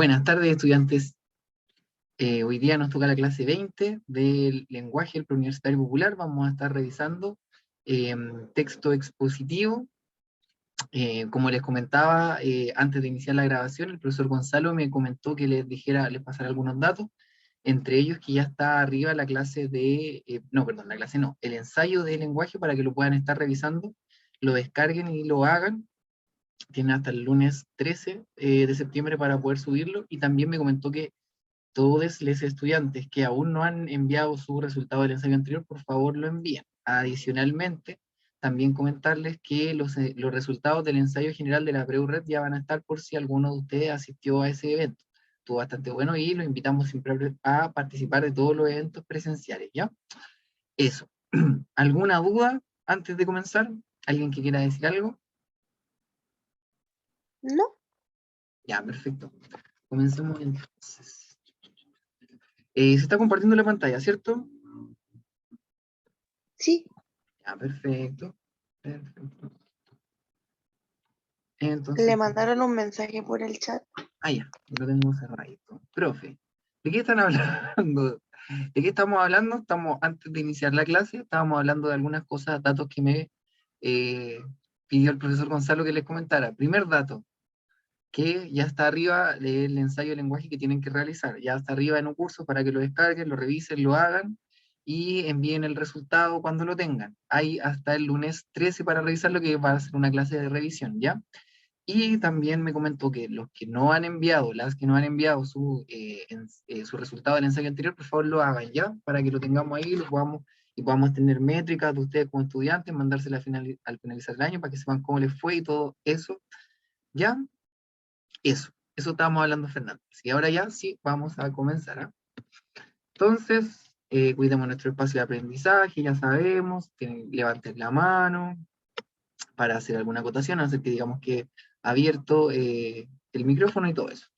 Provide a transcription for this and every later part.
Buenas tardes, estudiantes. Hoy día nos toca la clase 20 del lenguaje del Preuniversitario Popular. Vamos a estar revisando texto expositivo. Como les comentaba, antes de iniciar la grabación, el profesor Gonzalo me comentó que les pasara algunos datos, entre ellos que ya está arriba la clase de, no, perdón, la clase no, el ensayo de lenguaje para que lo puedan estar revisando, lo descarguen y lo hagan. Tienen hasta el lunes 13 de septiembre para poder subirlo, y también me comentó que todos los estudiantes que aún no han enviado su resultado del ensayo anterior, por favor lo envíen. Adicionalmente, también comentarles que los resultados del ensayo general de la PREURED ya van a estar por si alguno de ustedes asistió a ese evento. Estuvo bastante bueno y lo invitamos siempre a participar de todos los eventos presenciales, ¿ya? Eso. ¿Alguna duda antes de comenzar? ¿Alguien que quiera decir algo? No. Ya, perfecto. Comencemos entonces. Se está compartiendo la pantalla, ¿cierto? Sí. Ya, perfecto. Perfecto. Le Entonces, mandaron un mensaje por el chat. ya, lo tengo cerradito. Profe, ¿de qué están hablando? ¿De qué estamos hablando? Estamos, antes de iniciar la clase, estábamos hablando de algunas cosas, datos que me pidió el profesor Gonzalo que les comentara. Primer dato, que ya está arriba el ensayo de lenguaje que tienen que realizar. Ya está arriba en un curso para que lo descarguen, lo revisen, lo hagan y envíen el resultado cuando lo tengan. Hay hasta el lunes 13 para revisarlo, que va a ser una clase de revisión, ¿ya? Y también me comentó que los que no han enviado, las que no han enviado su resultado del ensayo anterior, por favor lo hagan ya, para que lo tengamos ahí y podamos tener métricas de ustedes como estudiantes, mandársela al finalizar el año para que sepan cómo les fue y todo eso. ¿Ya? Eso estábamos hablando, Fernando. Y ahora ya sí, vamos a comenzar. Entonces, cuidemos nuestro espacio de aprendizaje, ya sabemos, levanten la mano para hacer alguna acotación, hacer que digamos que abierto el micrófono y todo eso.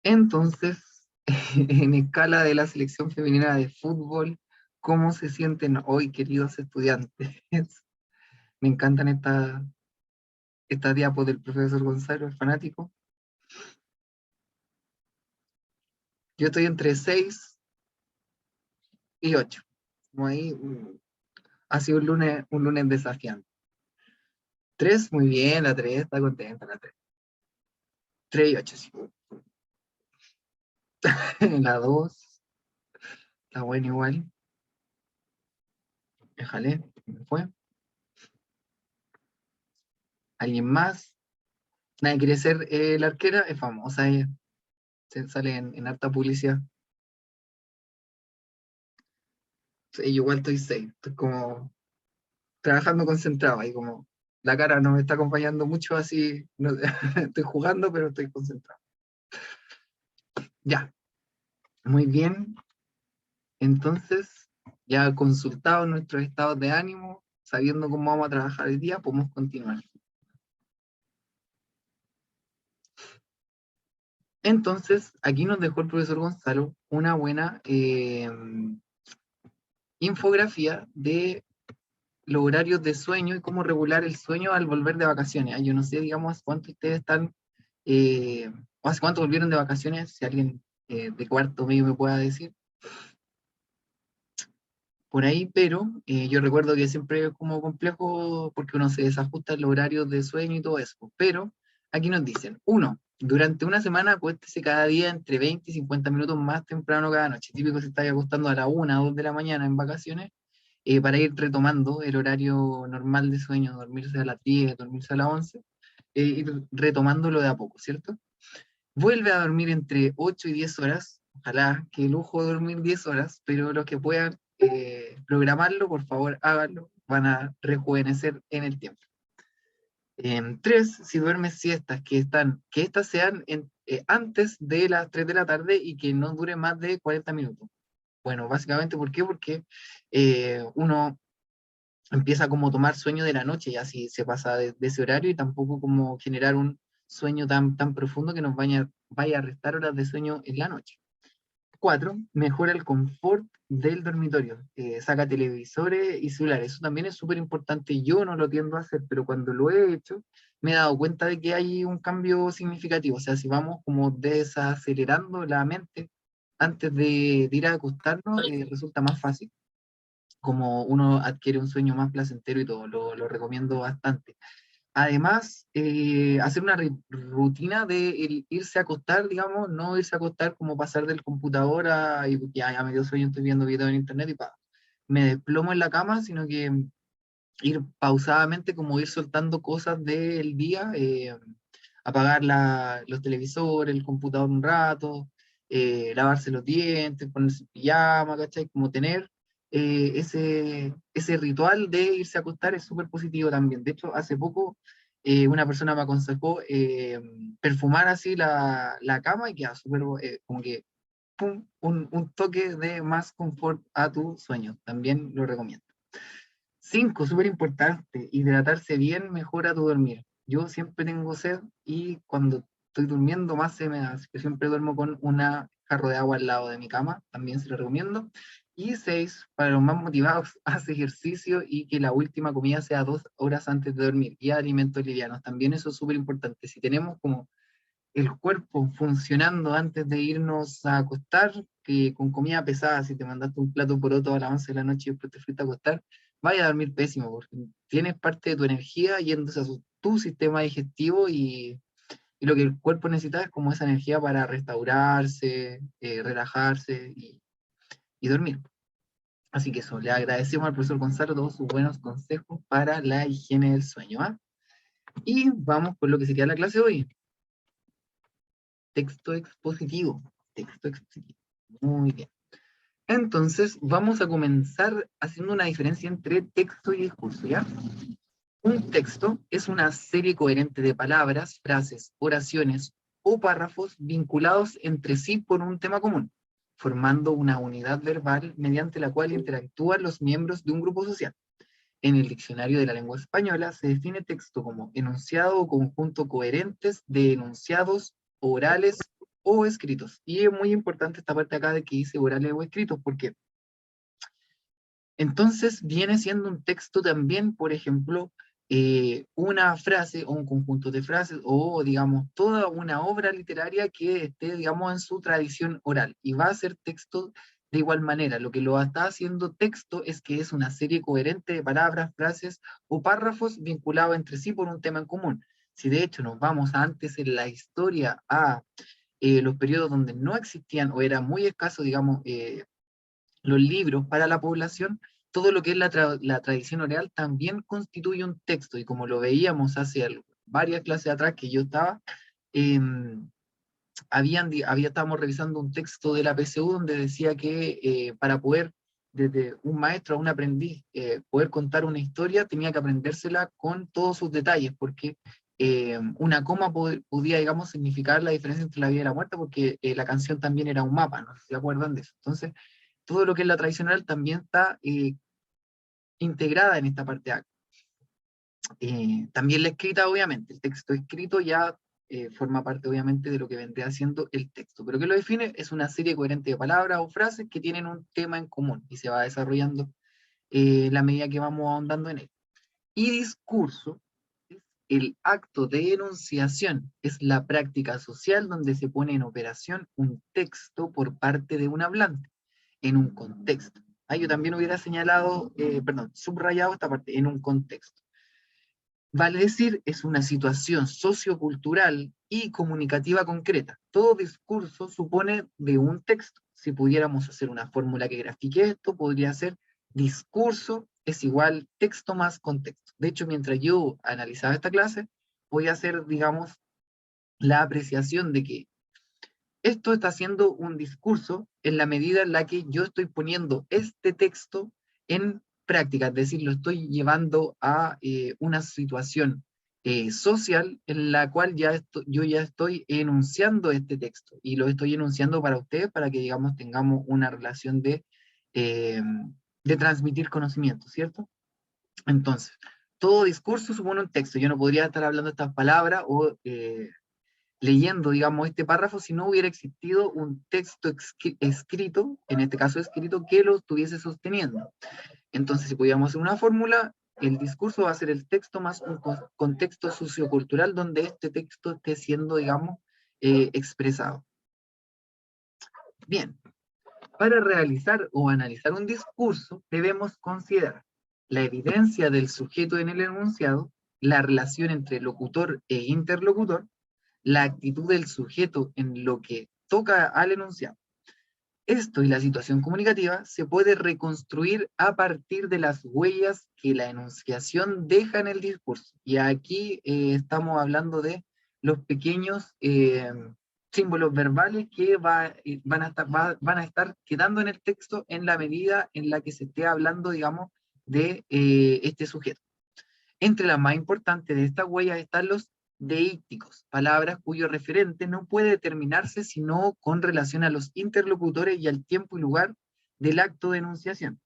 Entonces, en escala de la selección femenina de fútbol, ¿cómo se sienten hoy, queridos estudiantes? Me encantan estas diapos del profesor Gonzalo, el fanático. Yo estoy entre 6 y 8. Como ahí, ha sido un lunes desafiante. 3, muy bien, la 3 está contenta, la 3. 3 y 8, sí. La 2, está buena igual. Déjale, me fue. ¿Alguien más? Nadie quiere ser la arquera, es famosa ella. Se sale en harta publicidad. Sí, yo igual estoy 6, estoy como trabajando concentrado, ahí como la cara no me está acompañando mucho, así no, estoy jugando, pero estoy concentrado. Ya, muy bien. Entonces, ya consultado nuestros estados de ánimo, sabiendo cómo vamos a trabajar el día, podemos continuar. Entonces, aquí nos dejó el profesor Gonzalo una buena infografía de los horarios de sueño y cómo regular el sueño al volver de vacaciones. Yo no sé, digamos, cuánto ustedes están, o hace cuánto volvieron de vacaciones, si alguien de cuarto medio me pueda decir por ahí, pero yo recuerdo que siempre es como complejo porque uno se desajusta en los horarios de sueño y todo eso. Pero aquí nos dicen, uno, durante una semana acuéstese cada día entre 20 y 50 minutos más temprano cada noche. Típico se está acostando a la 1 o 2 de la mañana en vacaciones, para ir retomando el horario normal de sueño, dormirse a las 10, dormirse a las 11, ir retomándolo de a poco, ¿cierto? Vuelve a dormir entre 8 y 10 horas, ojalá, que lujo de dormir 10 horas, pero los que puedan programarlo, por favor háganlo, van a rejuvenecer en el tiempo. 3, si duermes siestas, que estas sean antes de las 3 de la tarde y que no dure más de 40 minutos. Bueno, básicamente, ¿por qué? Porque uno empieza como a tomar sueño de la noche, ya si se pasa de ese horario, y tampoco como generar un sueño tan profundo que nos vaya a restar horas de sueño en la noche. 4, mejora el confort del dormitorio. Saca televisores y celulares. Eso también es súper importante. Yo no lo tiendo a hacer, pero cuando lo he hecho, me he dado cuenta de que hay un cambio significativo. O sea, si vamos como desacelerando la mente antes de ir a acostarnos, resulta más fácil. Como uno adquiere un sueño más placentero y todo, lo recomiendo bastante. Además, hacer una rutina de irse a acostar, digamos, no irse a acostar como pasar del computador a, y ya me dio sueño, estoy viendo videos en internet y me desplomo en la cama, sino que ir pausadamente, como ir soltando cosas del día, apagar los televisores, el computador un rato, lavarse los dientes, ponerse pijama, ¿cachai? Como tener ese ritual de irse a acostar es súper positivo también. De hecho, hace poco una persona me aconsejó perfumar así la cama y queda súper, como que pum, un toque de más confort a tu sueño. También lo recomiendo. 5, súper importante, hidratarse bien mejora tu dormir. Yo siempre tengo sed y cuando estoy durmiendo más se me da, así que siempre duermo con una jarro de agua al lado de mi cama, también se lo recomiendo. Y 6, para los más motivados, haz ejercicio y que la última comida sea 2 horas antes de dormir y alimentos livianos. También eso es súper importante. Si tenemos como el cuerpo funcionando antes de irnos a acostar, que con comida pesada, si te mandaste un plato poroto a las 11 de la noche y después te fuiste a acostar, vaya a dormir pésimo, porque tienes parte de tu energía yéndose a tu sistema digestivo y lo que el cuerpo necesita es como esa energía para restaurarse, relajarse y dormir. Así que eso, le agradecemos al profesor Gonzalo todos sus buenos consejos para la higiene del sueño. ¿Ah? Y vamos con lo que sería la clase de hoy. Texto expositivo. Texto expositivo. Muy bien. Entonces, vamos a comenzar haciendo una diferencia entre texto y discurso, ¿ya? Un texto es una serie coherente de palabras, frases, oraciones o párrafos vinculados entre sí por un tema común, formando una unidad verbal mediante la cual interactúan los miembros de un grupo social. En el diccionario de la lengua española se define texto como enunciado o conjunto coherentes de enunciados orales o escritos. Y es muy importante esta parte acá de que dice orales o escritos, porque entonces viene siendo un texto también, por ejemplo, una frase o un conjunto de frases o, digamos, toda una obra literaria que esté, digamos, en su tradición oral. Y va a ser texto de igual manera. Lo que lo está haciendo texto es que es una serie coherente de palabras, frases o párrafos vinculados entre sí por un tema en común. Si de hecho nos vamos antes en la historia a los periodos donde no existían o era muy escaso, digamos, los libros para la población, todo lo que es la tradición oral también constituye un texto, y como lo veíamos hace varias clases atrás que yo estaba, eh, estábamos revisando un texto de la PSU donde decía que para poder, desde un maestro a un aprendiz, poder contar una historia, tenía que aprendérsela con todos sus detalles, porque una coma podía, digamos, significar la diferencia entre la vida y la muerte, porque la canción también era un mapa, no sé si se acuerdan de eso. Entonces, todo lo que es la tradicional también está integrada en esta parte A. También la escrita, obviamente, el texto escrito ya forma parte, obviamente, de lo que vendría siendo el texto. Pero que lo define es una serie coherente de palabras o frases que tienen un tema en común y se va desarrollando la medida que vamos ahondando en él. Y discurso es el acto de enunciación, es la práctica social donde se pone en operación un texto por parte de un hablante en un contexto. Ah, yo también hubiera señalado, perdón, subrayado esta parte, en un contexto. Vale decir, es una situación sociocultural y comunicativa concreta. Todo discurso supone de un texto. Si pudiéramos hacer una fórmula que grafique esto, podría ser discurso es igual texto más contexto. De hecho, mientras yo analizaba esta clase, voy a hacer, digamos, la apreciación de que esto está siendo un discurso en la medida en la que yo estoy poniendo este texto en práctica, es decir, lo estoy llevando a una situación social en la cual yo ya estoy enunciando este texto y lo estoy enunciando para ustedes para que, digamos, tengamos una relación eh, de transmitir conocimiento, ¿cierto? Entonces, todo discurso supone un texto. Yo no podría estar hablando estas palabras o leyendo, digamos, este párrafo si no hubiera existido un texto escrito, en este caso escrito, que lo estuviese sosteniendo. Entonces, si pudiéramos hacer una fórmula, el discurso va a ser el texto más un contexto sociocultural donde este texto esté siendo, digamos, expresado. Bien, para realizar o analizar un discurso, debemos considerar la evidencia del sujeto en el enunciado, la relación entre locutor e interlocutor, la actitud del sujeto en lo que toca al enunciado. Esto y la situación comunicativa se puede reconstruir a partir de las huellas que la enunciación deja en el discurso. Y aquí estamos hablando de los pequeños símbolos verbales que van a estar quedando en el texto en la medida en la que se esté hablando, digamos, de este sujeto. Entre las más importantes de estas huellas están los deícticos, palabras cuyo referente no puede determinarse sino con relación a los interlocutores y al tiempo y lugar del acto de enunciación.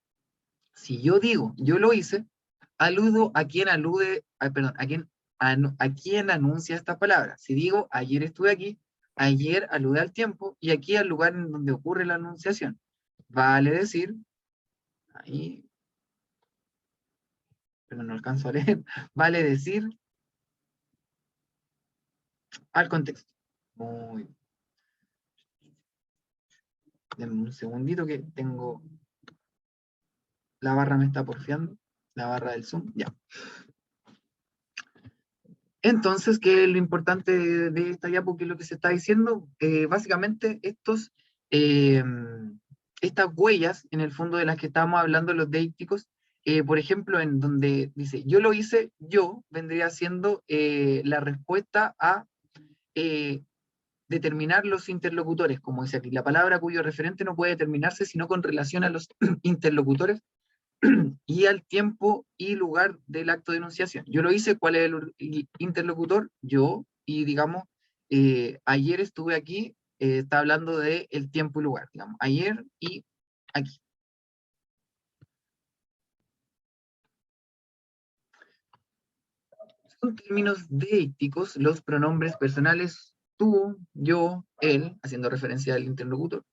Si yo digo, yo lo hice, aludo a quien alude, perdón, a quien anuncia esta palabra. Si digo, ayer estuve aquí, ayer alude al tiempo y aquí al lugar en donde ocurre la anunciación. Vale decir, ahí, pero no alcanzo a leer, vale decir al contexto. Muy bien. Denme un segundito que tengo, la barra me está porfiando, la barra del Zoom, ya. Entonces, ¿qué es lo importante de esta diapo? ¿Qué es lo que se está diciendo? Básicamente, estas huellas, en el fondo de las que estábamos hablando, los deícticos, por ejemplo, en donde dice, yo lo hice, yo, vendría siendo la respuesta a determinar los interlocutores, como dice aquí, la palabra cuyo referente no puede determinarse sino con relación a los interlocutores y al tiempo y lugar del acto de enunciación. Yo lo hice, ¿cuál es el interlocutor? Yo, y digamos, ayer estuve aquí, está hablando de el tiempo y lugar, digamos, ayer y aquí. Son términos deícticos los pronombres personales tú, yo, él, haciendo referencia al interlocutor.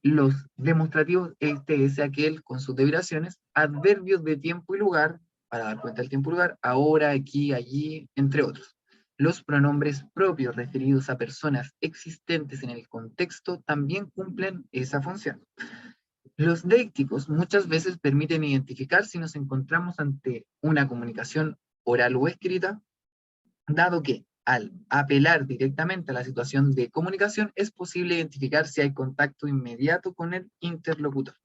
Los demostrativos, este es aquel con sus derivaciones, adverbios de tiempo y lugar, para dar cuenta del tiempo y lugar, ahora, aquí, allí, entre otros. Los pronombres propios referidos a personas existentes en el contexto también cumplen esa función. Los deícticos muchas veces permiten identificar si nos encontramos ante una comunicación oral o escrita, dado que al apelar directamente a la situación de comunicación es posible identificar si hay contacto inmediato con el interlocutor.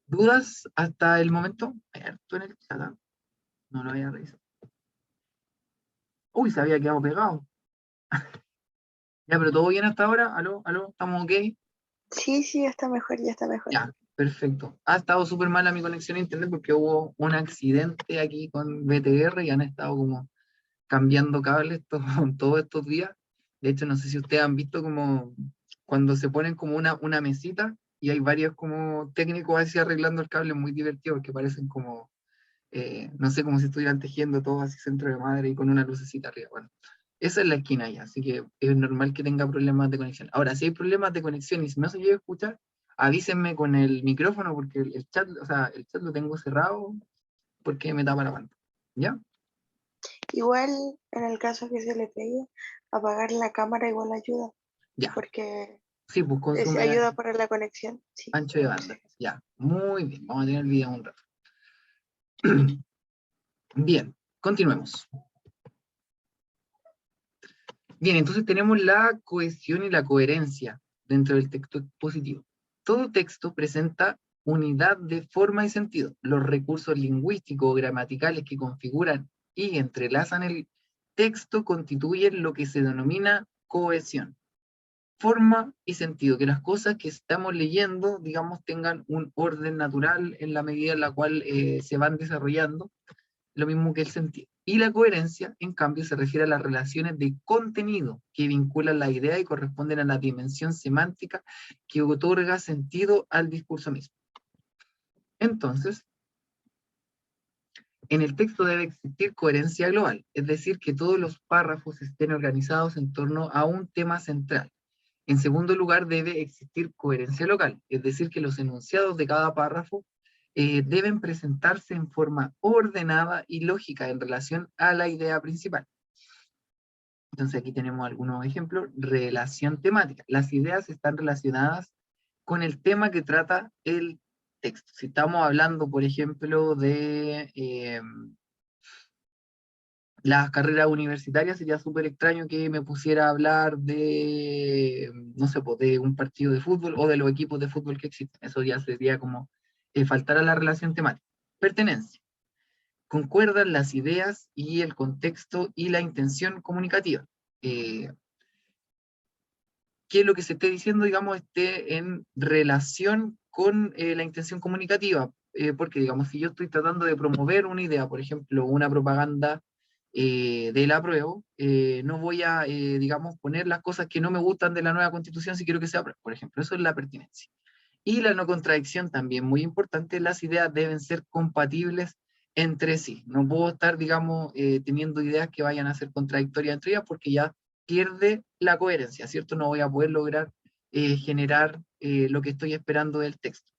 ¿Dudas hasta el momento? Hay harto en el chat, ¿eh? No lo había revisado. Uy, se había quedado pegado. Ya, pero todo bien hasta ahora. ¿Aló? ¿Aló? ¿Estamos ok? Sí, sí, ya está mejor, ya está mejor. Ya, perfecto. Ha estado súper mala mi conexión a internet porque hubo un accidente aquí con BTR y han estado como cambiando cables todos estos días. De hecho, no sé si ustedes han visto como cuando se ponen como una mesita y hay varios como técnicos así arreglando el cable, muy divertido porque parecen como, no sé, como si estuvieran tejiendo todo así centro de madre y con una lucecita arriba. Bueno, esa es la esquina ya, así que es normal que tenga problemas de conexión. Ahora, si hay problemas de conexión y si no se llega a escuchar, avísenme con el micrófono porque el chat, o sea, el chat lo tengo cerrado porque me tapa la pantalla. ¿Ya? Igual, en el caso que se le pegue, apagar la cámara igual ayuda, Ya. porque Sí, pues consume ayuda para la conexión. Sí. ancho de banda. Ya, muy bien. Vamos a tener el video un rato. Bien, continuemos. Bien, entonces tenemos la cohesión y la coherencia dentro del texto expositivo. Todo texto presenta unidad de forma y sentido. Los recursos lingüísticos o gramaticales que configuran y entrelazan el texto constituyen lo que se denomina cohesión. Forma y sentido, que las cosas que estamos leyendo, digamos, tengan un orden natural en la medida en la cual se van desarrollando, lo mismo que el sentido. Y la coherencia, en cambio, se refiere a las relaciones de contenido que vinculan la idea y corresponden a la dimensión semántica que otorga sentido al discurso mismo. Entonces, En el texto debe existir coherencia global, es decir, que todos los párrafos estén organizados en torno a un tema central. En segundo lugar, debe existir coherencia local, es decir, que los enunciados de cada párrafo deben presentarse en forma ordenada y lógica en relación a la idea principal. Entonces aquí tenemos algunos ejemplos. Relación temática. Las ideas están relacionadas con el tema que trata el texto. Si estamos hablando, por ejemplo, de las carreras universitarias, sería súper extraño que me pusiera a hablar de, no sé, pues, de un partido de fútbol o de los equipos de fútbol que existen. Eso ya sería como faltar a la relación temática. Pertenencia. Concuerdan las ideas y el contexto y la intención comunicativa. Eh, que lo que se esté diciendo, digamos, esté en relación con la intención comunicativa. Porque, digamos, si yo estoy tratando de promover una idea, por ejemplo, una propaganda del apruebo, no voy a, digamos, poner las cosas que no me gustan de la nueva constitución si quiero que sea, por ejemplo, eso es la pertinencia. Y la no contradicción también, muy importante, las ideas deben ser compatibles entre sí. No puedo estar, digamos, teniendo ideas que vayan a ser contradictorias entre ellas porque ya pierde la coherencia, ¿cierto? No voy a poder lograr generar lo que estoy esperando del texto.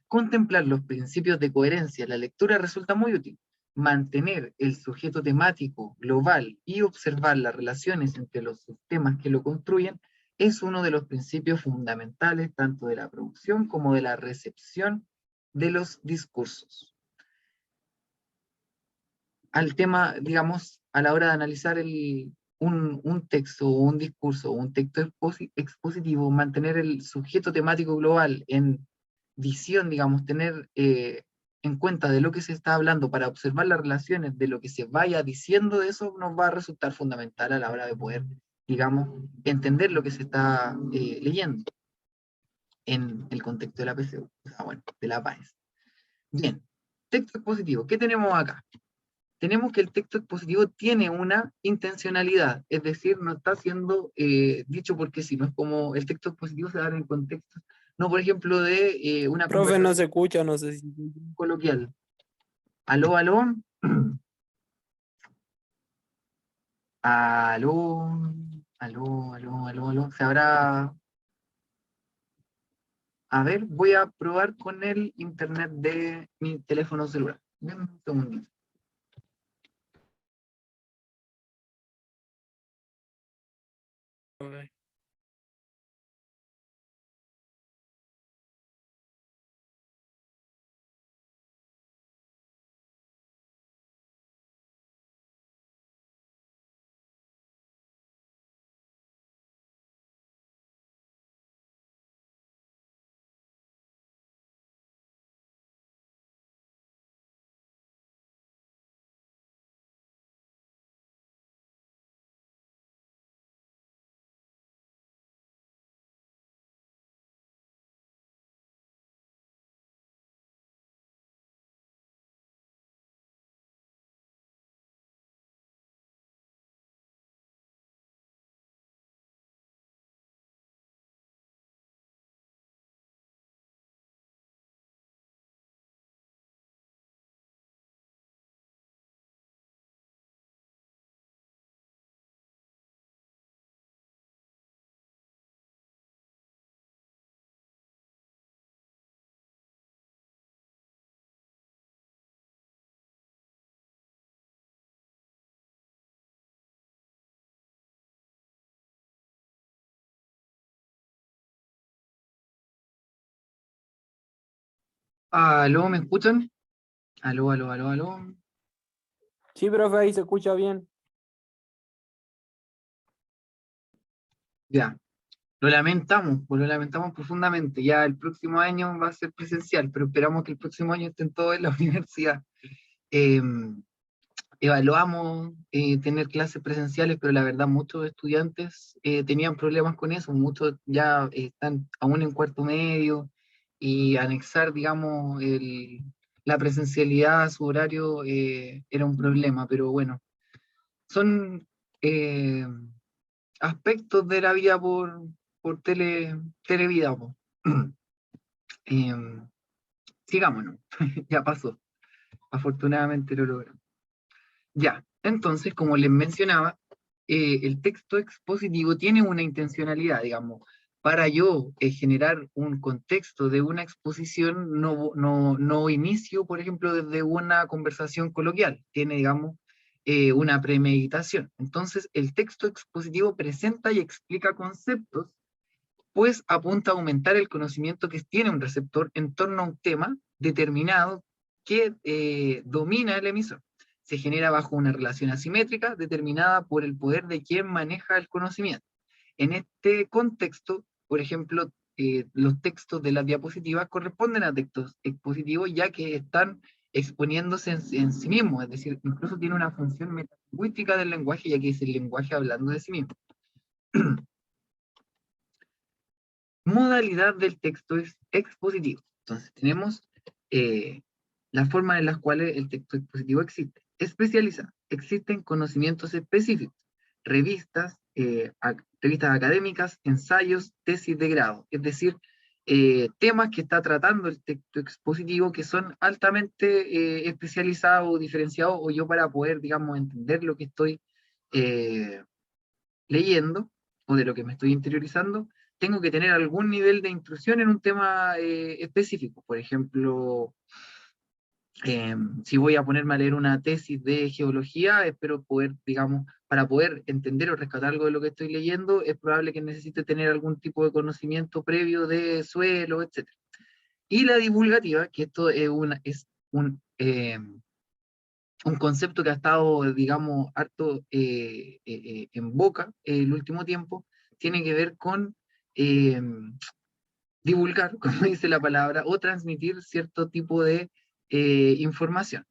Contemplar los principios de coherencia en la lectura resulta muy útil. Mantener el sujeto temático global y observar las relaciones entre los sistemas que lo construyen es uno de los principios fundamentales tanto de la producción como de la recepción de los discursos. Al tema, digamos, a la hora de analizar un texto o un discurso o un texto expositivo, mantener el sujeto temático global en visión, digamos, tener en cuenta de lo que se está hablando para observar las relaciones de lo que se vaya diciendo de eso, nos va a resultar fundamental a la hora de poder, digamos, entender lo que se está leyendo en el contexto de la PCU, o sea, bueno, de la PAES. Bien, texto expositivo, ¿qué tenemos acá? Tenemos que el texto expositivo tiene una intencionalidad, es decir, no está siendo dicho porque si no es como el texto expositivo se da en contexto, no por ejemplo de una Profe, no se conversación escucha, no sé si... coloquial. Aló, aló, aló, aló, aló, aló, aló, se habrá... A ver, voy a probar con el internet de mi teléfono celular. Deme un segundito. Aló, ¿me escuchan? Aló, aló, aló, aló. Sí, profe, ahí se escucha bien. Ya. Lo lamentamos profundamente. Ya el próximo año va a ser presencial, pero esperamos que el próximo año estén todos en la universidad. Eh, Evaluamos tener clases presenciales, pero la verdad muchos estudiantes tenían problemas con eso, muchos ya están aún en cuarto medio y anexar, digamos, la presencialidad a su horario era un problema, pero bueno, son eh, aspectos de la vida por televida, po. Sigámonos, ya pasó. Afortunadamente lo logramos. Ya, entonces, como les mencionaba, el texto expositivo tiene una intencionalidad, digamos. Para yo generar un contexto de una exposición, no inicio, por ejemplo, desde una conversación coloquial. Tiene, digamos, una premeditación. Entonces, el texto expositivo presenta y explica conceptos, pues apunta a aumentar el conocimiento que tiene un receptor en torno a un tema determinado que domina el emisor. Se genera bajo una relación asimétrica determinada por el poder de quien maneja el conocimiento. En este contexto, por ejemplo, los textos de las diapositivas corresponden a textos expositivos ya que están exponiéndose en sí mismos, es decir, incluso tiene una función metalingüística del lenguaje, ya que es el lenguaje hablando de sí mismo. Modalidad del texto es expositivo. Entonces tenemos la forma en las cuales el texto expositivo existe. Especializado. Existen conocimientos específicos, revistas, revistas académicas, ensayos, tesis de grado. Es decir, temas que está tratando el texto expositivo que son altamente especializados o diferenciados, o yo para poder, digamos, entender lo que estoy leyendo o de lo que me estoy interiorizando, tengo que tener algún nivel de intrusión en un tema específico. Por ejemplo, si voy a ponerme a leer una tesis de geología, espero poder, digamos, para poder entender o rescatar algo de lo que estoy leyendo, es probable que necesite tener algún tipo de conocimiento previo de suelo, etc. Y la divulgativa, que esto es un concepto que ha estado, digamos, harto en boca el último tiempo, tiene que ver con divulgar, como dice la palabra, o transmitir cierto tipo de información.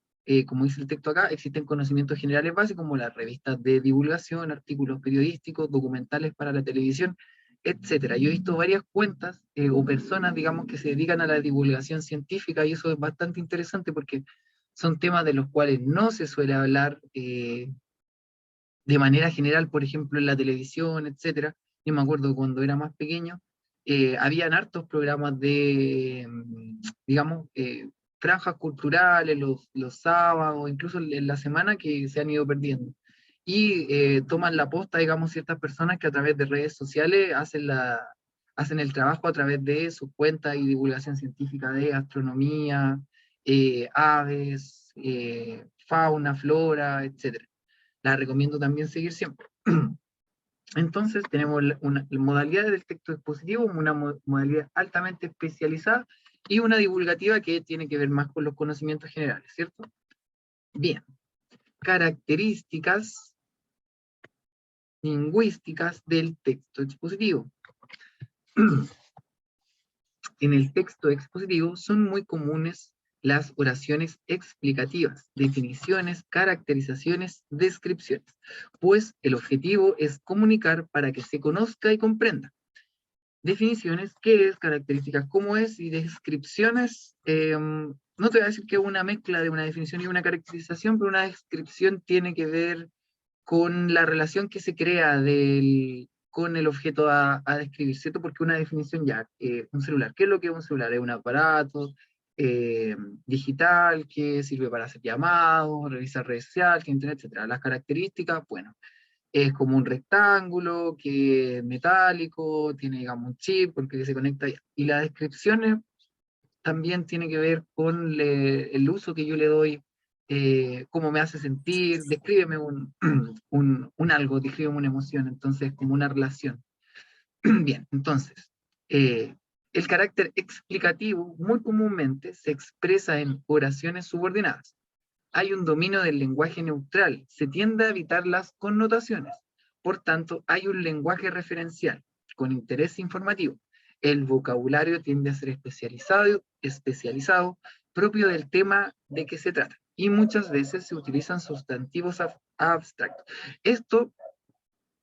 Como dice el texto acá, existen conocimientos generales básicos como las revistas de divulgación, artículos periodísticos, documentales para la televisión, etcétera. Yo he visto varias cuentas o personas, digamos, que se dedican a la divulgación científica y eso es bastante interesante porque son temas de los cuales no se suele hablar de manera general, por ejemplo, en la televisión, etcétera. Yo me acuerdo cuando era más pequeño, habían hartos programas de, digamos, franjas culturales los sábados, incluso en la semana, que se han ido perdiendo. Y toman la posta, digamos, ciertas personas que a través de redes sociales hacen el trabajo a través de sus cuentas y divulgación científica de astronomía, aves, fauna, flora, etcétera. La recomiendo también seguir siempre. Entonces tenemos una modalidad del texto expositivo, una modalidad altamente especializada y una divulgativa que tiene que ver más con los conocimientos generales, ¿cierto? Bien, características lingüísticas del texto expositivo. En el texto expositivo son muy comunes las oraciones explicativas, definiciones, caracterizaciones, descripciones, pues el objetivo es comunicar para que se conozca y comprenda. Definiciones, qué es, características, cómo es, y descripciones, no te voy a decir que es una mezcla de una definición y una caracterización, pero una descripción tiene que ver con la relación que se crea con el objeto a describir, ¿cierto? Porque una definición ya, un celular, ¿qué es lo que es un celular? Es un aparato eh, digital que sirve para hacer llamados, revisar redes sociales, internet, etc. Las características, bueno, es como un rectángulo que es metálico, tiene, digamos, un chip porque se conecta. Y las descripciones también tiene que ver con el uso que yo le doy, cómo me hace sentir, descríbeme un algo, descríbeme una emoción, entonces como una relación. Bien, entonces, el carácter explicativo muy comúnmente se expresa en oraciones subordinadas. Hay un dominio del lenguaje neutral, se tiende a evitar las connotaciones. Por tanto, hay un lenguaje referencial con interés informativo. El vocabulario tiende a ser especializado, propio del tema de que se trata. Y muchas veces se utilizan sustantivos abstractos. Esto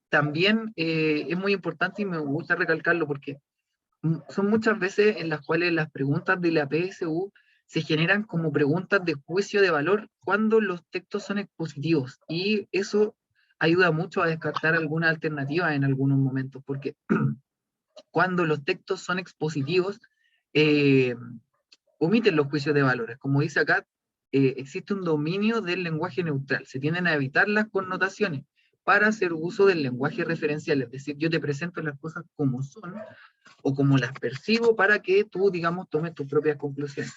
también es muy importante y me gusta recalcarlo porque son muchas veces en las cuales las preguntas de la PSU se generan como preguntas de juicio de valor cuando los textos son expositivos y eso ayuda mucho a descartar alguna alternativa en algunos momentos porque cuando los textos son expositivos eh, omiten los juicios de valores. Como dice acá, existe un dominio del lenguaje neutral. Se tienden a evitar las connotaciones para hacer uso del lenguaje referencial. Es decir, yo te presento las cosas como son o como las percibo para que tú, digamos, tomes tus propias conclusiones.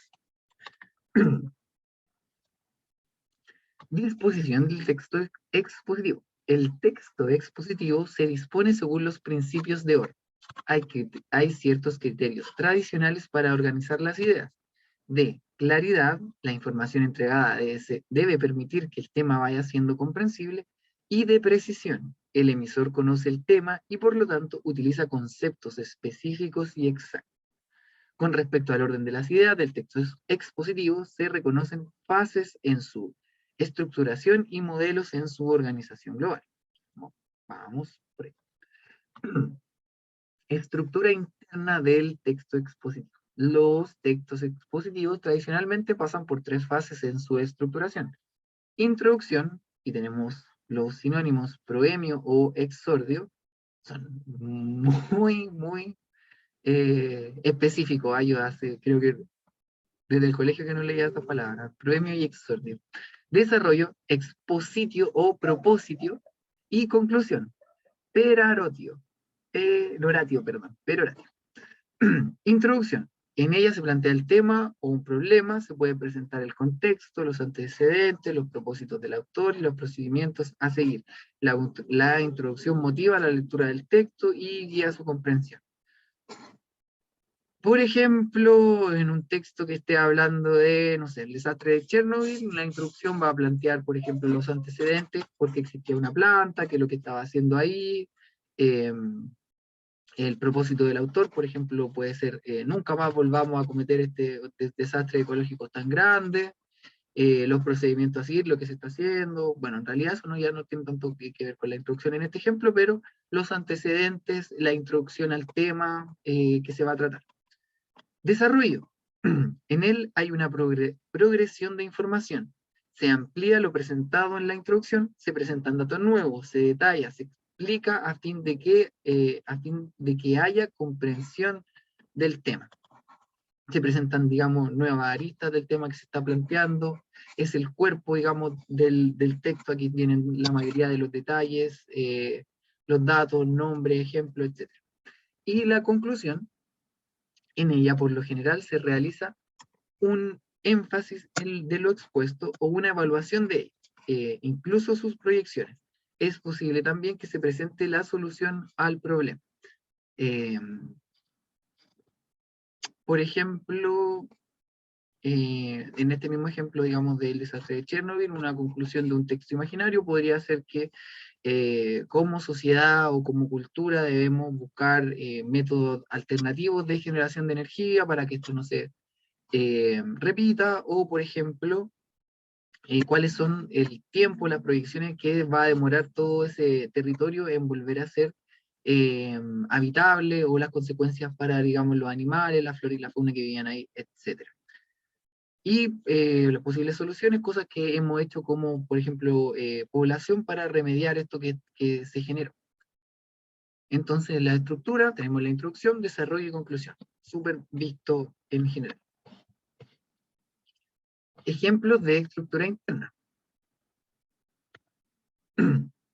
Disposición del texto expositivo. El texto expositivo se dispone según los principios de orden. Hay ciertos criterios tradicionales para organizar las ideas. De claridad, la información entregada debe permitir que el tema vaya siendo comprensible, y de precisión, el emisor conoce el tema y por lo tanto utiliza conceptos específicos y exactos. Con respecto al orden de las ideas del texto expositivo, se reconocen fases en su estructuración y modelos en su organización global. Vamos por ahí. Estructura interna del texto expositivo. Los textos expositivos tradicionalmente pasan por 3 fases en su estructuración. Introducción, y tenemos los sinónimos proemio o exordio, son muy específicos. Yo creo que desde el colegio que no leía estas palabras, proemio y exordio. Desarrollo, expositio o propositio, y conclusión, peroratio. Introducción. En ella se plantea el tema o un problema, se puede presentar el contexto, los antecedentes, los propósitos del autor y los procedimientos a seguir. La introducción motiva la lectura del texto y guía su comprensión. Por ejemplo, en un texto que esté hablando de, no sé, el desastre de Chernobyl, la introducción va a plantear, por ejemplo, los antecedentes, por qué existía una planta, qué es lo que estaba haciendo ahí, el propósito del autor, por ejemplo, puede ser nunca más volvamos a cometer este desastre ecológico tan grande, los procedimientos a seguir, lo que se está haciendo. Bueno, en realidad eso ya no tiene tanto que ver con la introducción en este ejemplo, pero los antecedentes, la introducción al tema que se va a tratar. Desarrollo. En él hay una progresión de información. Se amplía lo presentado en la introducción, se presentan datos nuevos, se detalla, se explica a fin de que haya comprensión del tema. Se presentan, digamos, nuevas aristas del tema que se está planteando. Es el cuerpo, digamos, del texto. Aquí vienen la mayoría de los detalles, los datos, nombre, ejemplo, etc. Y la conclusión. En ella, por lo general, se realiza un énfasis de lo expuesto o una evaluación de incluso sus proyecciones. Es posible también que se presente la solución al problema. Por ejemplo, en este mismo ejemplo, digamos, del desastre de Chernobyl, una conclusión de un texto imaginario podría ser que como sociedad o como cultura debemos buscar métodos alternativos de generación de energía para que esto no se repita, o por ejemplo, cuáles son el tiempo, las proyecciones que va a demorar todo ese territorio en volver a ser habitable, o las consecuencias para, digamos, los animales, la flora y la fauna que vivían ahí, etc. Y las posibles soluciones, cosas que hemos hecho como, por ejemplo, población para remediar esto que se generó. Entonces, en la estructura tenemos la introducción, desarrollo y conclusión. Súper visto en general. Ejemplos de estructura interna.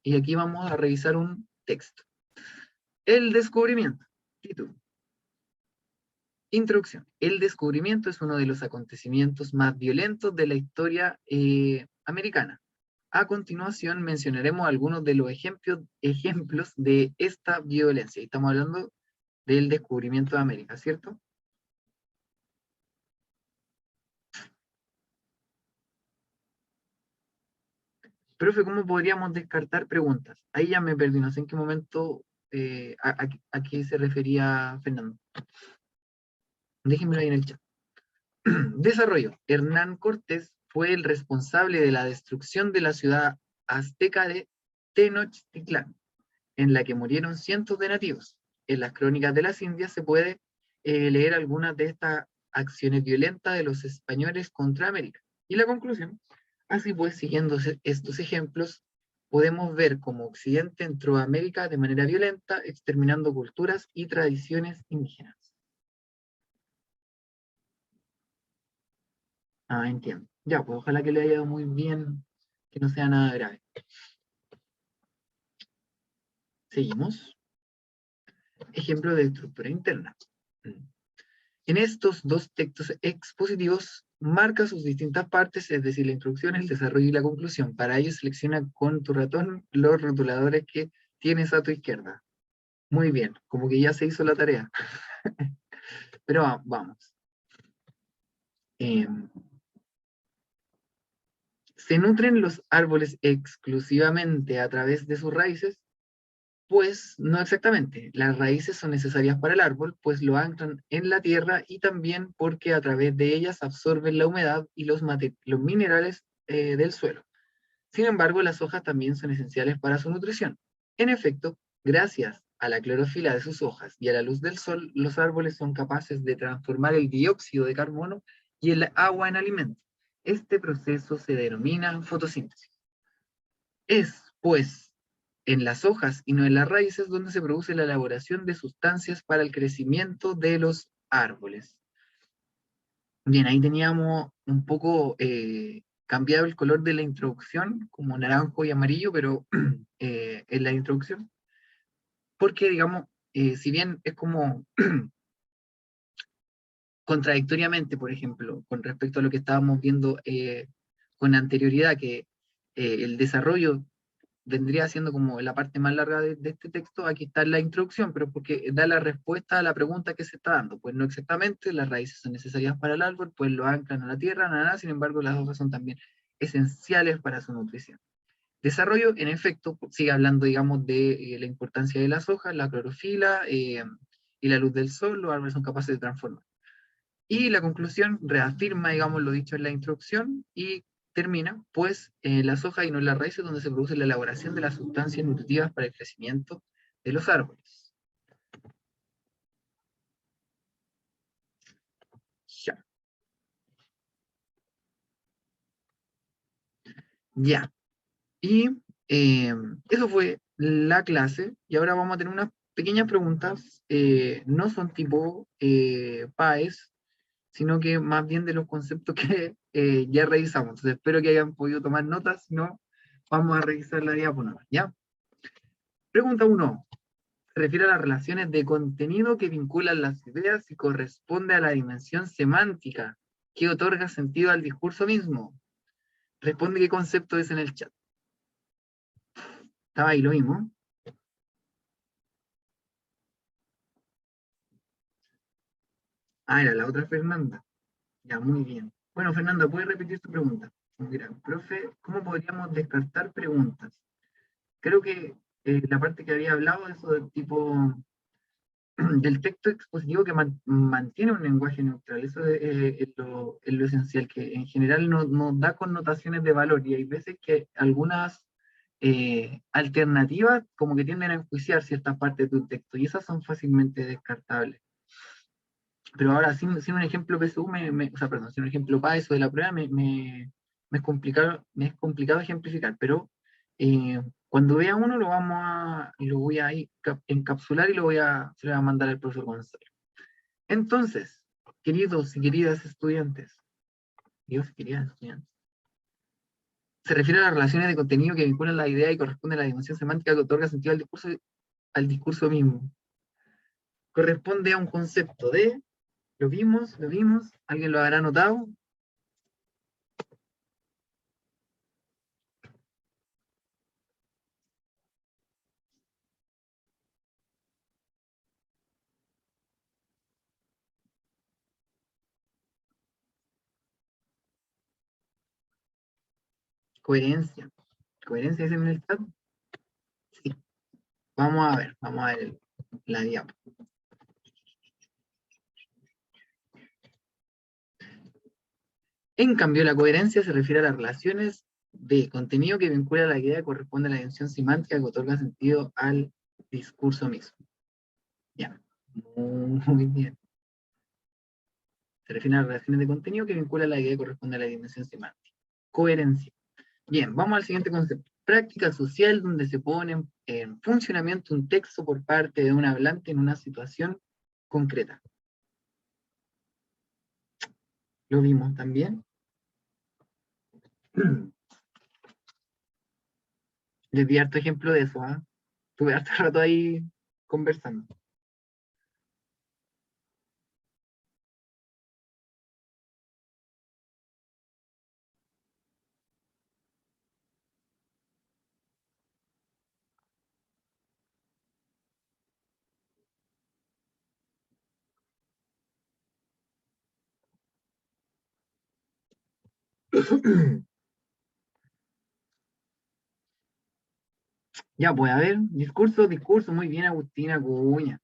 Y aquí vamos a revisar un texto. El descubrimiento. Título. Introducción. El descubrimiento es uno de los acontecimientos más violentos de la historia americana. A continuación mencionaremos algunos de los ejemplos de esta violencia. Estamos hablando del descubrimiento de América, ¿cierto? Profe, ¿cómo podríamos descartar preguntas? Ahí ya me perdí, no sé en qué momento a qué se refería Fernando. Déjenmelo ahí en el chat. Desarrollo. Hernán Cortés fue el responsable de la destrucción de la ciudad azteca de Tenochtitlán, en la que murieron cientos de nativos. En las crónicas de las Indias se puede leer algunas de estas acciones violentas de los españoles contra América. Y la conclusión. Así pues, siguiendo estos ejemplos, podemos ver cómo Occidente entró a América de manera violenta, exterminando culturas y tradiciones indígenas. Entiendo. Ya, pues ojalá que le haya ido muy bien, que no sea nada grave. Seguimos. Ejemplo de estructura interna. En estos dos textos expositivos, marca sus distintas partes, es decir, la introducción, el desarrollo y la conclusión. Para ello, selecciona con tu ratón los rotuladores que tienes a tu izquierda. Muy bien, como que ya se hizo la tarea. Pero vamos. ¿Se nutren los árboles exclusivamente a través de sus raíces? Pues no exactamente. Las raíces son necesarias para el árbol, pues lo anclan en la tierra y también porque a través de ellas absorben la humedad y los minerales del suelo. Sin embargo, las hojas también son esenciales para su nutrición. En efecto, gracias a la clorofila de sus hojas y a la luz del sol, los árboles son capaces de transformar el dióxido de carbono y el agua en alimento. Este proceso se denomina fotosíntesis. Es, pues, en las hojas y no en las raíces donde se produce la elaboración de sustancias para el crecimiento de los árboles. Bien, ahí teníamos un poco cambiado el color de la introducción, como naranjo y amarillo, pero en la introducción, porque digamos, si bien es como contradictoriamente, por ejemplo, con respecto a lo que estábamos viendo con anterioridad, que el desarrollo vendría siendo como la parte más larga de este texto, aquí está la introducción, pero porque da la respuesta a la pregunta que se está dando. Pues no exactamente, las raíces son necesarias para el árbol, pues lo anclan a la tierra, nada, sin embargo las hojas son también esenciales para su nutrición. Desarrollo, en efecto, sigue hablando, digamos, de la importancia de las hojas, la clorofila y la luz del sol, los árboles son capaces de transformar. Y la conclusión reafirma, digamos, lo dicho en la introducción y termina, pues, en las hojas y no en las raíces, donde se produce la elaboración de las sustancias nutritivas para el crecimiento de los árboles. Ya. Ya. Y eso fue la clase. Y ahora vamos a tener unas pequeñas preguntas. No son tipo PAES, sino que más bien de los conceptos que ya revisamos. Entonces espero que hayan podido tomar notas, si no, vamos a revisar la diapositiva, ¿ya? Pregunta 1. Se refiere a las relaciones de contenido que vinculan las ideas y corresponde a la dimensión semántica que otorga sentido al discurso mismo. Responde qué concepto es en el chat. Estaba ahí lo mismo. Ah, era la otra Fernanda. Ya, muy bien. Bueno, Fernanda, ¿puedes repetir tu pregunta? Mira, profe, ¿cómo podríamos descartar preguntas? Creo que la parte que había hablado, eso del tipo del texto expositivo que mantiene un lenguaje neutral, eso es lo esencial, que en general no da connotaciones de valor y hay veces que algunas alternativas como que tienden a enjuiciar ciertas partes de un texto y esas son fácilmente descartables. Pero ahora, sin un ejemplo PSU, o sea, perdón, sin un ejemplo PAES o de la prueba, me es complicado ejemplificar, pero cuando vea uno lo voy a encapsular y se lo voy a mandar al profesor Gonzalo. Entonces, queridos y queridas estudiantes, queridos y queridas estudiantes, se refiere a las relaciones de contenido que vinculan la idea y corresponde a la dimensión semántica que otorga sentido al discurso mismo. Corresponde a un concepto de, lo vimos, alguien lo habrá notado. Coherencia. ¿Coherencia es en el chat? Sí. Vamos a ver la diapo. En cambio, la coherencia se refiere a las relaciones de contenido que vincula la idea que corresponde a la dimensión semántica que otorga sentido al discurso mismo. Ya, muy bien. Se refiere a las relaciones de contenido que vincula la idea que corresponde a la dimensión semántica. Coherencia. Bien, vamos al siguiente concepto. Práctica social donde se pone en funcionamiento un texto por parte de un hablante en una situación concreta. Lo vimos también. Les di harto ejemplo de eso, ¿ah? Tuve harto rato ahí conversando. Ya, pues a ver, discurso, muy bien, Agustina Cuña.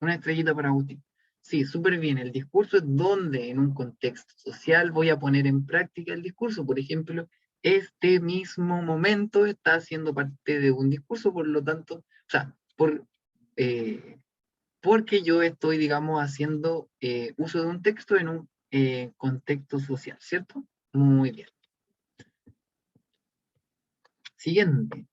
Una estrellita para Agustín. Sí, súper bien. El discurso es donde en un contexto social voy a poner en práctica el discurso. Por ejemplo, este mismo momento está siendo parte de un discurso, por lo tanto, o sea, eh, porque yo estoy, digamos, haciendo uso de un texto en un contexto social, ¿cierto? Muy bien. Siguiente.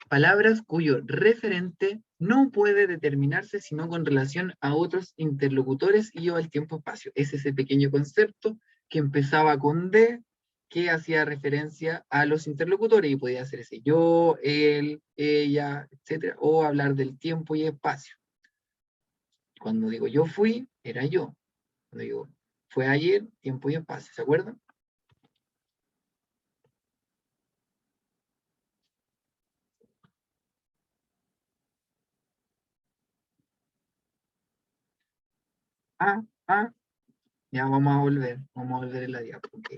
Palabras cuyo referente no puede determinarse sino con relación a otros interlocutores y o al tiempo-espacio. Es ese pequeño concepto que empezaba con de, que hacía referencia a los interlocutores y podía ser ese yo, él, ella, etcétera, o hablar del tiempo y espacio. Cuando digo yo fui, era yo. Cuando digo fue ayer, tiempo y espacio, ¿se acuerdan? Ah, ah, ya vamos a volver en la diapo, ok.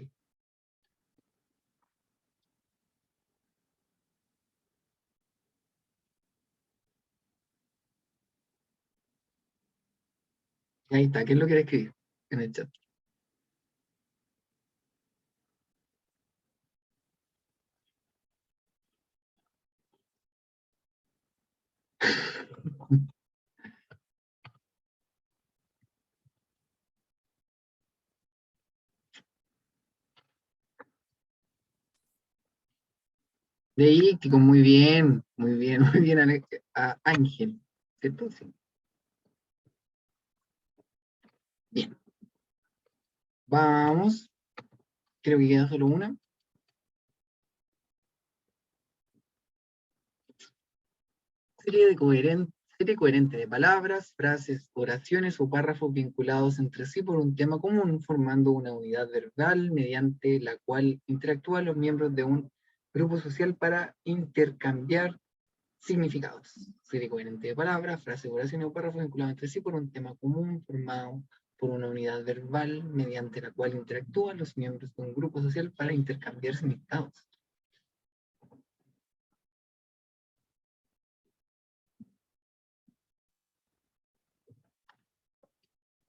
Y ahí está, ¿qué es lo que le escribir en el chat? Deíctico, muy bien, a Ángel, ¿cierto? Sí. Bien, vamos, creo que queda solo una. Serie coherente de palabras, frases, oraciones o párrafos vinculados entre sí por un tema común, formando una unidad verbal mediante la cual interactúan los miembros de un grupo social para intercambiar significados. Serie coherente de palabras, frases, oraciones o párrafos vinculados entre sí por un tema común formado por una unidad verbal mediante la cual interactúan los miembros de un grupo social para intercambiar significados.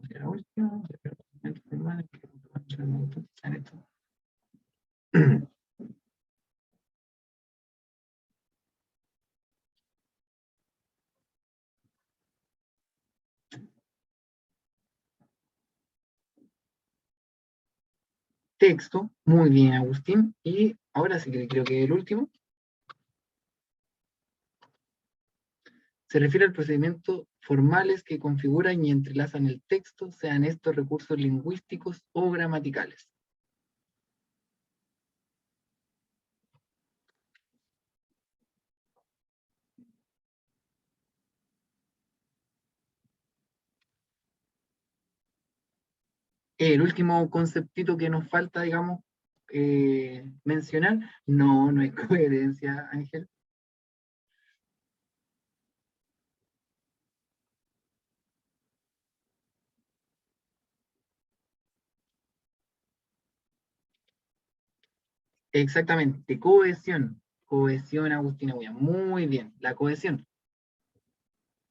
La última, texto, muy bien, Agustín. Y ahora sí que creo que el último se refiere al procedimiento formales que configuran y entrelazan el texto, sean estos recursos lingüísticos o gramaticales. El último conceptito que nos falta, digamos, mencionar, no es coherencia, Ángel. Exactamente, cohesión, Agustina Buya, muy bien, la cohesión.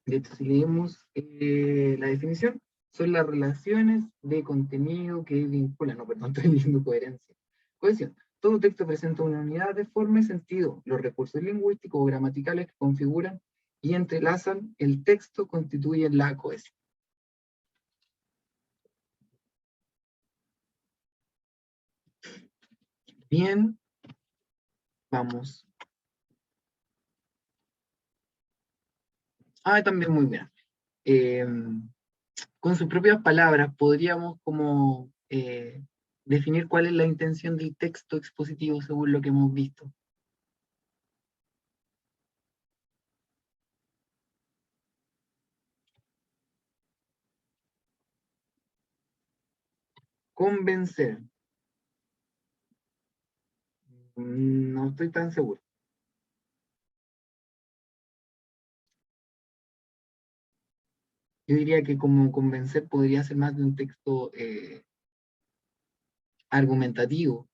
De hecho, si leemos la definición, son las relaciones de contenido que vinculan, no, perdón, estoy diciendo coherencia. Cohesión. Todo texto presenta una unidad de forma y sentido. Los recursos lingüísticos o gramaticales que configuran y entrelazan el texto constituyen la cohesión. Bien, vamos. Ah, también muy bien. Con sus propias palabras podríamos como definir cuál es la intención del texto expositivo según lo que hemos visto. Convencer. No estoy tan seguro. Yo diría que como convencer podría ser más de un texto argumentativo.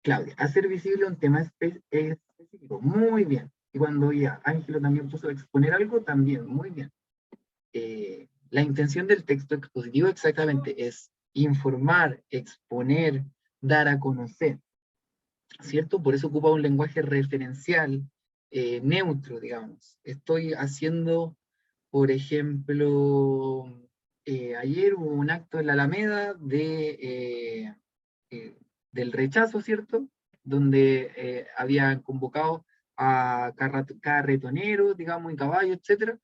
Claudia, hacer visible un tema específico. Muy bien. Y cuando ya Ángelo también puso exponer algo, también, muy bien. La intención del texto expositivo exactamente es informar, exponer, dar a conocer, ¿cierto? Por eso ocupa un lenguaje referencial, neutro, digamos. Estoy haciendo, por ejemplo, ayer hubo un acto en la Alameda del rechazo, ¿cierto? Donde habían convocado a carretoneros, digamos, y caballos, etcétera.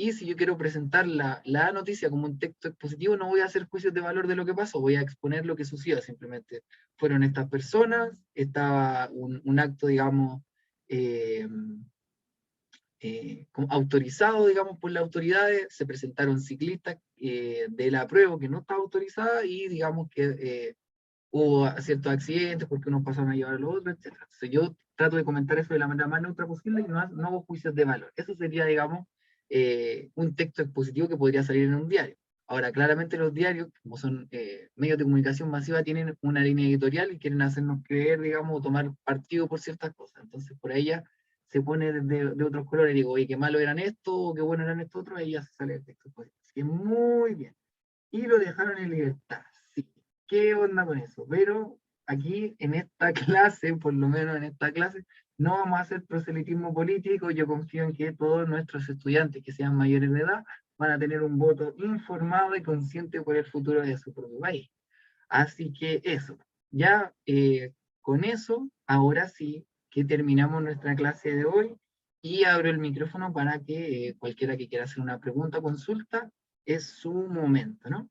Y si yo quiero presentar la noticia como un texto expositivo, no voy a hacer juicios de valor de lo que pasó, voy a exponer lo que sucedió simplemente. Fueron estas personas, estaba un acto, digamos, eh, como autorizado, digamos, por las autoridades, se presentaron ciclistas de la prueba que no estaba autorizada y digamos que hubo ciertos accidentes porque unos pasaron a llevar a los otros, etc. Entonces yo trato de comentar eso de la manera más neutra posible y no hago juicios de valor. Eso sería, digamos, un texto expositivo que podría salir en un diario. Ahora, claramente los diarios, como son medios de comunicación masiva, tienen una línea editorial y quieren hacernos creer, digamos, o tomar partido por ciertas cosas. Entonces, por ahí ya se pone de otros colores y digo, oye, qué malo eran estos, o qué bueno eran estos otros, ahí ya se sale el texto expositivo. Así que muy bien. Y lo dejaron en libertad. Sí, ¿qué onda con eso? Pero aquí en esta clase, por lo menos en esta clase, no vamos a hacer proselitismo político. Yo confío en que todos nuestros estudiantes que sean mayores de edad van a tener un voto informado y consciente por el futuro de su propio país. Así que eso, ya con eso, ahora sí que terminamos nuestra clase de hoy y abro el micrófono para que cualquiera que quiera hacer una pregunta o consulta, es su momento, ¿no?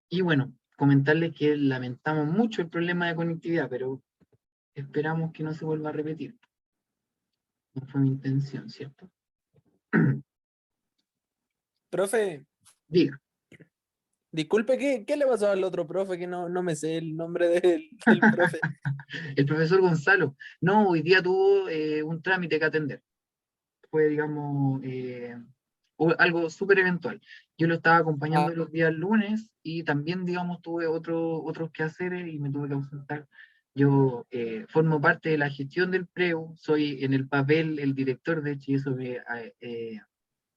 Y bueno, comentarles que lamentamos mucho el problema de conectividad, pero esperamos que no se vuelva a repetir. No fue mi intención, ¿cierto? Profe, Diga. disculpe, ¿qué le pasó al otro profe que no me sé el nombre del profe? El profesor Gonzalo, no, hoy día tuvo un trámite que atender. Fue, digamos, algo súper eventual. Yo lo estaba Ah, acompañando los días lunes y también, digamos, tuve otros quehaceres y me tuve que ausentar. Yo formo parte de la gestión del PREU, soy en el papel el director, de hecho, y eso me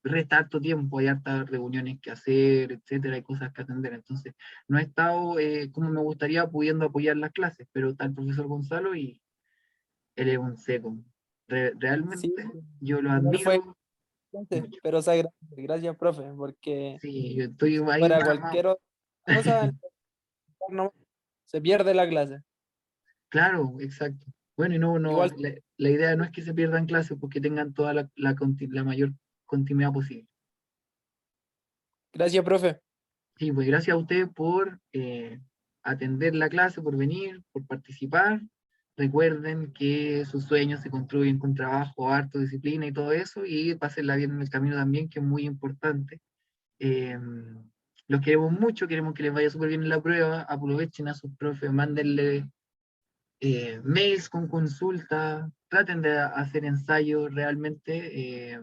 resta harto tiempo, hay hartas reuniones que hacer, etcétera, hay cosas que atender. Entonces, no he estado como me gustaría pudiendo apoyar las clases, pero está el profesor Gonzalo y él es un seco. sí, Realmente yo lo igual fue, admiro mucho. pero o sea, gracias, profe, porque Sí, yo estoy ahí para más. cualquier otra cosa no, se pierde la clase. Claro, exacto. Bueno, y no, Igual, la idea no es que se pierdan clases porque tengan toda la mayor continuidad posible. gracias, profe. Sí, pues gracias a usted por atender la clase, por venir, por participar. Recuerden que sus sueños se construyen con trabajo, harto, disciplina y todo eso, y pásenla bien en el camino también, que es muy importante. Eh, los queremos mucho, queremos que les vaya súper bien en la prueba, aprovechen a sus profes, mándenle mails con consulta, traten de hacer ensayos realmente.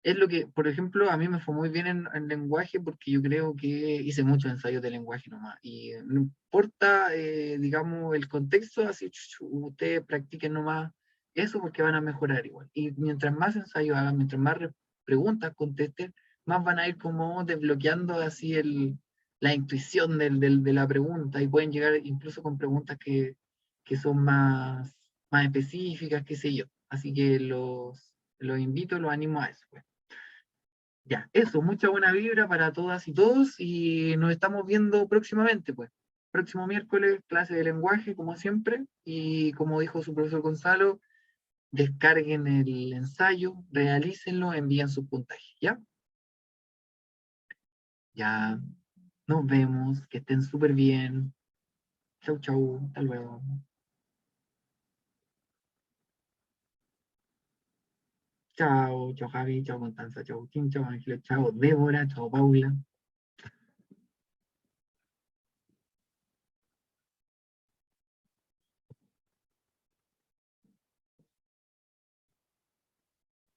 Es lo que, por ejemplo, a mí me fue muy bien en lenguaje porque yo creo que hice muchos ensayos de lenguaje nomás. Y no importa, digamos, el contexto, así ustedes practiquen nomás eso porque van a mejorar igual. Y mientras más ensayos hagan, mientras más preguntas contesten, más van a ir como desbloqueando así la intuición de la pregunta y pueden llegar incluso con preguntas que son más específicas, qué sé yo. Así que los invito, los animo a eso, pues. Ya, eso, mucha buena vibra para todas y todos y nos estamos viendo próximamente, pues. Próximo miércoles, clase de lenguaje, como siempre, y como dijo su profesor Gonzalo, descarguen el ensayo, realícenlo, envíen sus puntajes, ¿ya? Ya, nos vemos, que estén súper bien. Chau, chau, hasta luego. Chao, chao Javi, chao Constanza, chao Kim, chao Ángel, chao Débora, chao Paula.